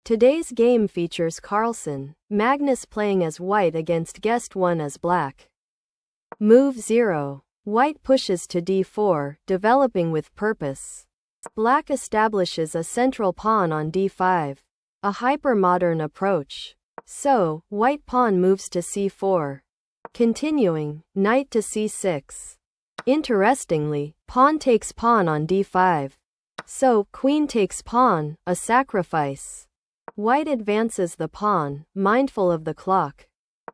Today's game features Carlsen, Magnus playing as white against guest 1 as black. Move 0. White pushes to d4, developing with purpose. Black establishes a central pawn on d5. A hyper-modern approach. So, white pawn moves to c4. Continuing, knight to c6. Interestingly, pawn takes pawn on d5. So, queen takes pawn, a sacrifice. White advances the pawn, mindful of the clock.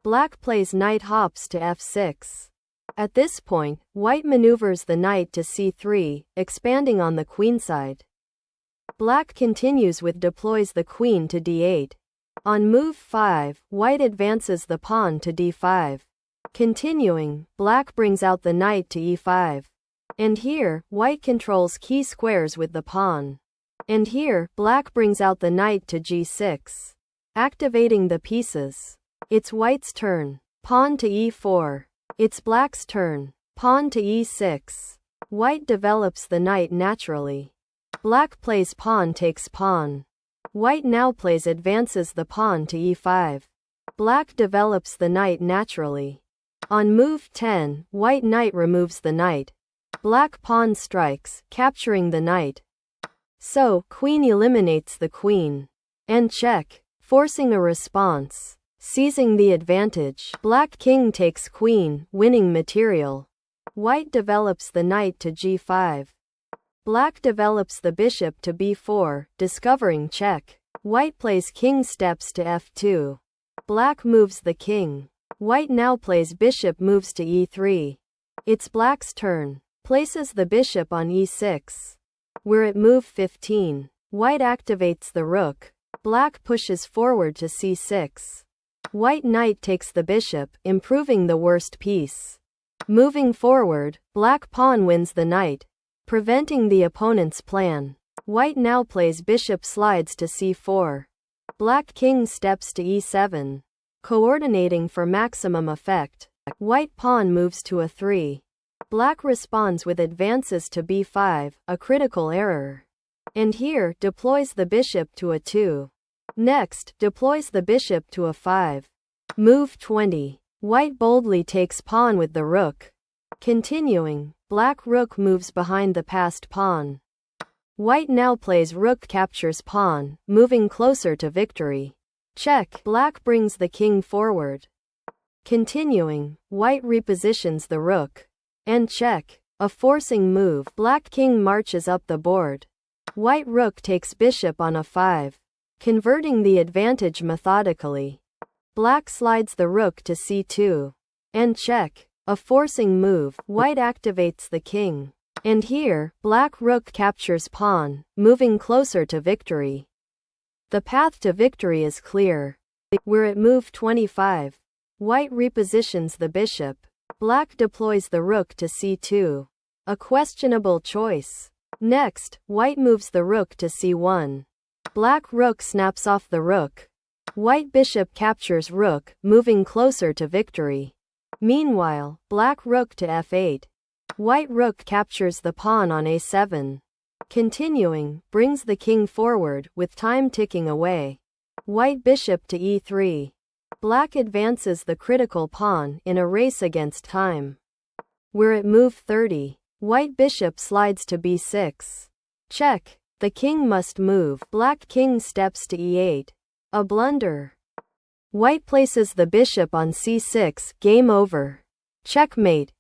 Black plays knight hops to f6. At this point, white maneuvers the knight to c3, expanding on the queenside. Black continues with deploys the queen to d8. On move 5, white advances the pawn to d5. Continuing, black brings out the knight to e5. And here, white controls key squares with the pawn. And here, black brings out the knight to g6. Activating the pieces. It's white's turn. Pawn to e4. It's black's turn. Pawn to e6. White develops the knight naturally. Black plays pawn takes pawn. White now plays advances the pawn to e5. Black develops the knight naturally. On move 10, white knight removes the knight. Black pawn strikes, capturing the knight. So, queen eliminates the queen. And check, forcing a response. Seizing the advantage, black king takes queen, winning material. White develops the knight to g5. Black develops the bishop to b4, discovering check. White plays king steps to f2. Black moves the king. White now plays bishop moves to e3. It's black's turn. Places the bishop on e6. We're at move 15. White activates the rook. Black pushes forward to c6. White knight takes the bishop, improving the worst piece. Moving forward, black pawn wins the knight, preventing the opponent's plan. White now plays bishop slides to c4. Black king steps to e7. Coordinating for maximum effect. White pawn moves to a3. Black responds with advances to b5, a critical error. And here, deploys the bishop to a2. Next, deploys the bishop to a5. Move 20. White boldly takes pawn with the rook. Continuing, black rook moves behind the passed pawn. White now plays rook captures pawn, moving closer to victory. Check. Black brings the king forward. Continuing, white repositions the rook. And check. A forcing move. Black king marches up the board. White rook takes bishop on a5. Converting the advantage methodically. Black slides the rook to c2. And check. A forcing move. White activates the king. And here, black rook captures pawn, moving closer to victory. The path to victory is clear. We're at move 25. White repositions the bishop. Black deploys the rook to c2. A questionable choice. Next, white moves the rook to c1. Black rook snaps off the rook. White bishop captures rook, moving closer to victory. Meanwhile, black rook to f8. White rook captures the pawn on a7. Continuing, brings the king forward, with time ticking away. White bishop to e3. Black advances the critical pawn in a race against time. We're at move 30. White bishop slides to b6. Check. The king must move. Black king steps to e8. A blunder. White places the bishop on c6. Game over. Checkmate.